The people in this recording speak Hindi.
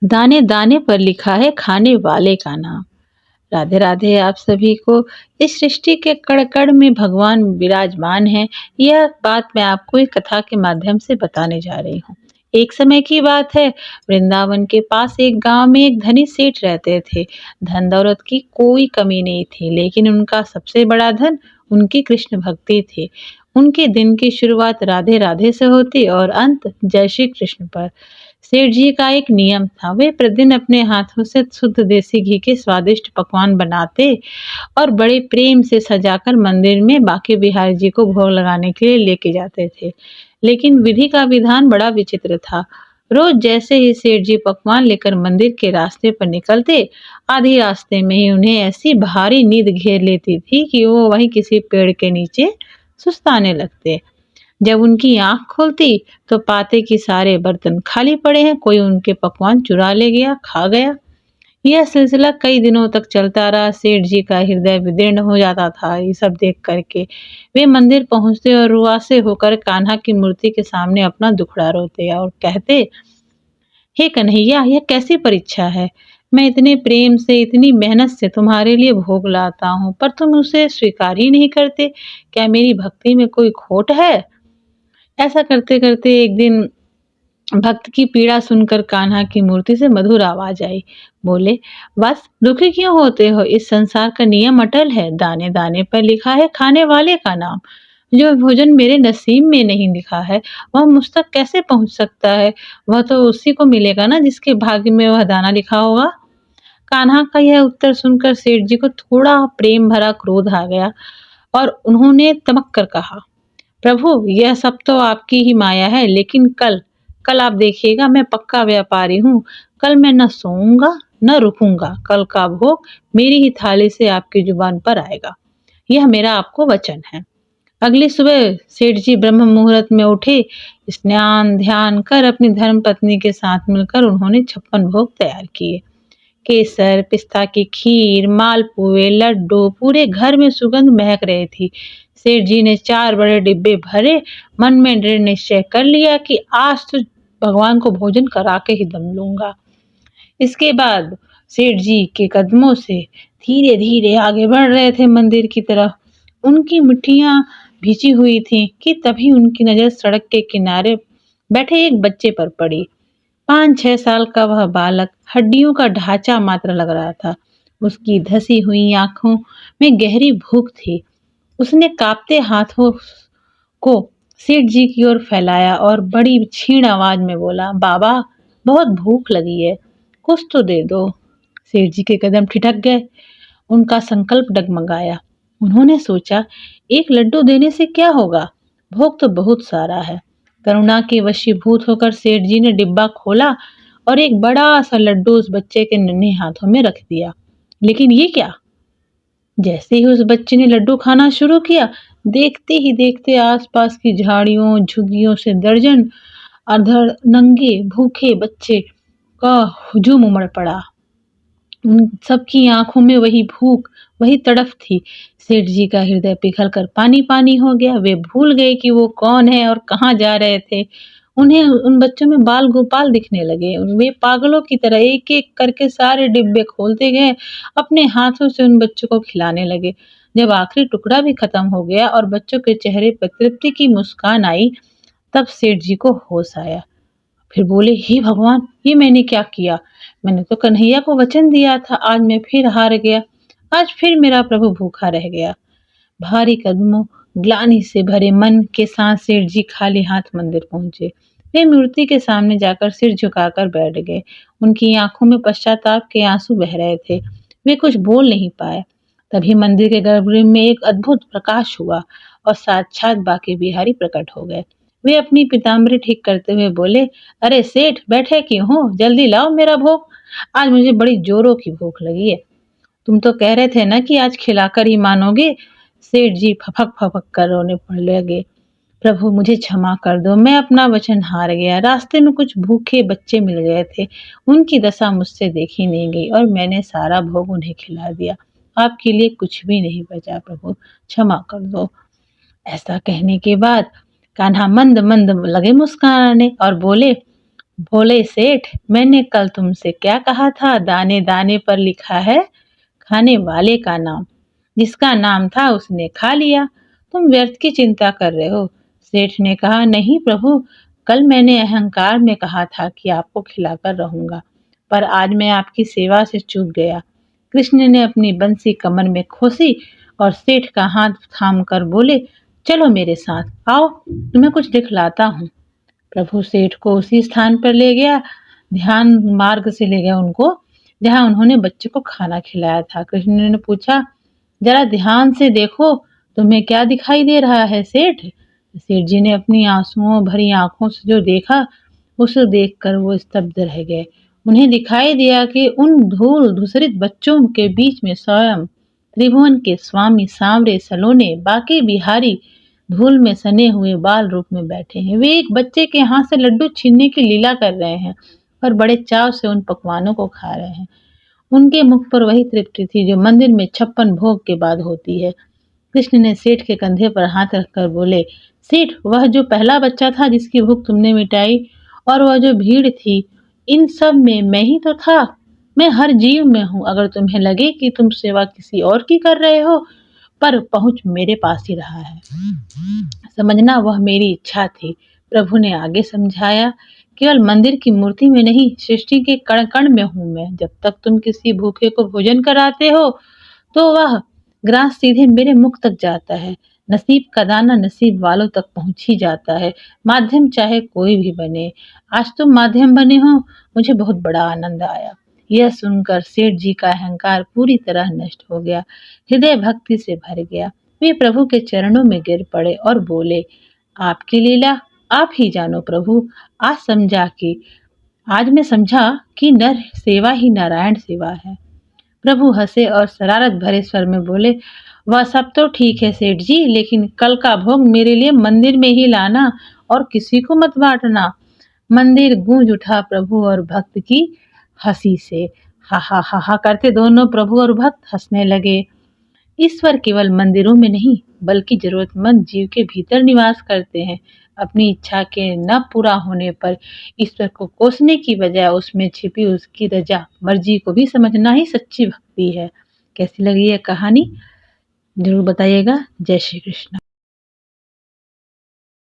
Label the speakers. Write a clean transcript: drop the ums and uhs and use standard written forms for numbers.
Speaker 1: दाने दाने पर लिखा है खाने वाले का नाम। राधे राधे आप सभी को। इस सृष्टि के कण कण में भगवान विराजमान है, यह बात मैं आपको एक कथा के माध्यम से बताने जा रही हूँ। एक समय की बात है, वृंदावन के पास एक गांव में एक धनी सेठ रहते थे। धन दौलत की कोई कमी नहीं थी, लेकिन उनका सबसे बड़ा धन उनकी कृष्ण भक्ति थी। उनके दिन की शुरुआत राधे राधे से होती और अंत जय श्री कृष्ण पर। सेठ जी का एक नियम था, वे प्रतिदिन अपने हाथों से शुद्ध देसी घी के स्वादिष्ट पकवान बनाते और बड़े प्रेम से सजाकर मंदिर में बांके बिहारी जी को भोग लगाने के लिए लेके जाते थे। लेकिन विधि का विधान बड़ा विचित्र था। रोज जैसे ही सेठ जी पकवान लेकर मंदिर के रास्ते पर निकलते, आधी रास्ते में ही उन्हें ऐसी भारी नींद घेर लेती थी कि वो वहीं किसी पेड़ के नीचे सुस्ताने लगते। जब उनकी आंख खुलती तो पाते कि सारे बर्तन खाली पड़े हैं, कोई उनके पकवान चुरा ले गया, खा गया। यह सिलसिला कई दिनों तक चलता रहा। सेठ जी का हृदय विदीर्ण हो जाता था ये सब देख करके। वे मंदिर पहुंचते और रुआसे होकर कान्हा की मूर्ति के सामने अपना दुखड़ा रोते और कहते, हे कन्हैया, यह कैसी परीक्षा है। मैं इतने प्रेम से, इतनी मेहनत से तुम्हारे लिए भोग लाता हूँ, पर तुम उसे स्वीकार ही नहीं करते। क्या मेरी भक्ति में कोई खोट है? ऐसा करते करते एक दिन भक्त की पीड़ा सुनकर कान्हा की मूर्ति से मधुर आवाज आई। बोले, बस दुखी क्यों होते हो? इस संसार का नियम अटल है, दाने दाने पर लिखा है खाने वाले का नाम। जो भोजन मेरे नसीब में नहीं लिखा है, वह मुझ तक कैसे पहुंच सकता है? वह तो उसी को मिलेगा ना जिसके भाग्य में वह दाना लिखा होगा। कान्हा का यह उत्तर सुनकर सेठ जी को थोड़ा प्रेम भरा क्रोध आ गया और उन्होंने तमक कर कहा, प्रभु, यह सब तो आपकी ही माया है, लेकिन कल कल आप देखिएगा, मैं पक्का व्यापारी हूँ। कल मैं न सोऊंगा न रुकूंगा। कल का भोग मेरी ही थाली से आपकी जुबान पर आएगा। यह मेरा आपको वचन है। अगली सुबह सेठ जी ब्रह्म मुहूर्त में उठे। स्नान ध्यान कर अपनी धर्म पत्नी के साथ मिलकर उन्होंने 56 भोग तैयार किए। केसर, पिस्ता की खीर, मालपुए, लड्डू, पूरे घर में सुगंध महक रही थी। सेठ जी ने 4 बड़े डिब्बे भरे। मन में दृढ़ निश्चय कर लिया कि आज तो भगवान को भोजन करा के ही दम लूंगा। इसके बाद सेठ जी के कदमों से धीरे धीरे आगे बढ़ रहे थे मंदिर की तरफ। उनकी मुट्ठियां भिजी हुई थी कि तभी उनकी नजर सड़क के किनारे बैठे एक बच्चे पर पड़ी। 5-6 साल का वह बालक हड्डियों का ढांचा मात्र लग रहा था। उसकी धसी हुई आंखों में गहरी भूख थी। उसने कांपते हाथों को सेठ जी की ओर फैलाया और बड़ी क्षीण आवाज में बोला, बाबा, बहुत भूख लगी है, कुछ तो दे दो। सेठ जी के कदम ठिठक गए। उनका संकल्प डगमगाया। उन्होंने सोचा, एक लड्डू देने से क्या होगा, भोग तो बहुत सारा है। करुणा के वशीभूत होकर सेठ जी ने डिब्बा खोला और एक बड़ा सा लड्डू उस बच्चे के नन्हे हाथों में रख दिया। लेकिन ये क्या? जैसे ही उस बच्चे ने लड्डू खाना शुरू किया, देखते ही देखते आसपास की झाड़ियों झुग्गियों से दर्जन अधर नंगे भूखे बच्चे का हुजूम उमड़ पड़ा। उन सबकी आंखों में वही भूख, वही तड़फ थी। सेठ जी का हृदय पिघल कर पानी पानी हो गया। वे भूल गए कि वो कौन है और कहाँ जा रहे थे। उन्हें उन बच्चों में बाल गोपाल दिखने लगे। वे पागलों की तरह एक एक करके सारे डिब्बे खोलते गए, अपने हाथों से उन बच्चों को खिलाने लगे। जब आखिरी टुकड़ा भी खत्म हो गया और बच्चों के चेहरे पर तृप्ति की मुस्कान आई, तब सेठ जी को होश आया। फिर बोले, हे भगवान, ये मैंने क्या किया? मैंने तो कन्हैया को वचन दिया था, आज मैं फिर हार गया। आज फिर मेरा प्रभु भूखा रह गया। भारी कदमों, ग्लानि से भरे मन के साथ सेठ जी खाली हाथ मंदिर पहुंचे। वे मूर्ति के सामने जाकर सिर झुकाकर बैठ गए। उनकी आंखों में पश्चाताप के आंसू बह रहे थे। वे कुछ बोल नहीं पाए। तभी मंदिर के गर्भगृह में एक अद्भुत प्रकाश हुआ और साक्षात बांके बिहारी प्रकट हो गए। वे अपनी पीताम्बरी ठीक करते हुए बोले, अरे सेठ, बैठे क्यों हो? जल्दी लाओ मेरा भोग। आज मुझे बड़ी जोरों की भूख लगी है। तुम तो कह रहे थे ना कि आज खिलाकर ही मानोगे। सेठ जी फपक फपक कर रोने पड़ लगे। प्रभु, मुझे क्षमा कर दो, मैं अपना वचन हार गया। रास्ते में कुछ भूखे बच्चे मिल गए थे, उनकी दशा मुझसे देखी नहीं गई और मैंने सारा भोग उन्हें खिला दिया। आपके लिए कुछ भी नहीं बचा, प्रभु क्षमा कर दो। ऐसा कहने के बाद कान्हा मंद मंद लगे मुस्कुराने और बोले, बोले सेठ, मैंने कल तुमसे क्या कहा था? दाने दाने पर लिखा है खाने वाले का नाम। जिसका नाम था उसने खा लिया। तुम व्यर्थ की चिंता कर रहे हो। सेठ ने कहा, नहीं प्रभु, कल मैंने अहंकार में कहा था कि आपको खिलाकर रहूंगा, पर आज मैं आपकी सेवा से चूक गया। कृष्ण ने अपनी बंसी कमर में खोसी और सेठ का हाथ थाम कर बोले, चलो मेरे साथ, आओ तुम्हें कुछ दिखलाता हूँ। प्रभु सेठ को उसी स्थान पर ले गया, ध्यान मार्ग से ले गया उनको, जहां उन्होंने बच्चे को खाना खिलाया था। कृष्ण ने पूछा, जरा ध्यान से देखो, तुम्हें क्या दिखाई दे रहा है सेठ? सेठ जी ने अपनी आंसुओं भरी आंखों से जो देखा, उसे देखकर वो स्तब्ध रह गए। उन्हें दिखाई दिया कि उन धूल धूसरित बच्चों के बीच में स्वयं त्रिभुवन के स्वामी सांवरे सलोने बाकी बिहारी धूल में सने हुए बाल रूप में बैठे हैं। वे एक बच्चे के हाथ से लड्डू छीनने की लीला कर रहे हैं और बड़े चाव से उन पकवानों को खा रहे हैं। उनके मुख पर वही तृप्ति थी जो मंदिर में 56 भोग के बाद होती है। कृष्ण ने सेठ के कंधे पर हाथ रखकर बोले, सेठ, वह जो पहला बच्चा था जिसकी भूख तुमने मिटाई, और वह जो भीड़ थी, इन सब में मैं ही तो था। मैं हर जीव में हूँ। अगर तुम्हें लगे कि तुम सेवा किसी और की कर रहे हो, पर पहुंच मेरे पास ही रहा है। समझना वह मेरी इच्छा थी। प्रभु ने आगे समझाया, केवल मंदिर की मूर्ति में नहीं, सृष्टि के कण कण में हूं मैं। जब तक तुम किसी भूखे को भोजन कराते हो, तो वह ग्रास सीधे मेरे मुख तक जाता है। नसीब का दाना नसीब वालों तक पहुंच ही जाता है, माध्यम चाहे कोई भी बने। आज तुम माध्यम बने हो, मुझे बहुत बड़ा आनंद आया। यह सुनकर सेठ जी का अहंकार पूरी तरह नष्ट हो गया, हृदय भक्ति से भर गया। वे प्रभु के चरणों में गिर पड़े और बोले, आपकी लीला आप ही जानो प्रभु। आज मैं समझा कि नर सेवा ही नारायण सेवा है। प्रभु हंसे और शरारत भरे स्वर में बोले, वह सब तो ठीक है सेठ जी, लेकिन कल का भोग मेरे लिए मंदिर में ही लाना और किसी को मत बांटना। मंदिर गूंज उठा प्रभु और भक्त की हंसी से। हा हा करते दोनों प्रभु और भक्त हंसने लगे। ईश्वर केवल मंदिरों में नहीं, बल्कि जरूरतमंद जीव के भीतर निवास करते हैं। अपनी इच्छा के न पूरा होने पर ईश्वर को कोसने की बजाय उसमें छिपी उसकी रजा मर्जी को भी समझना ही सच्ची भक्ति है। कैसी लगी यह कहानी? जरूर बताइएगा। जय श्री कृष्ण।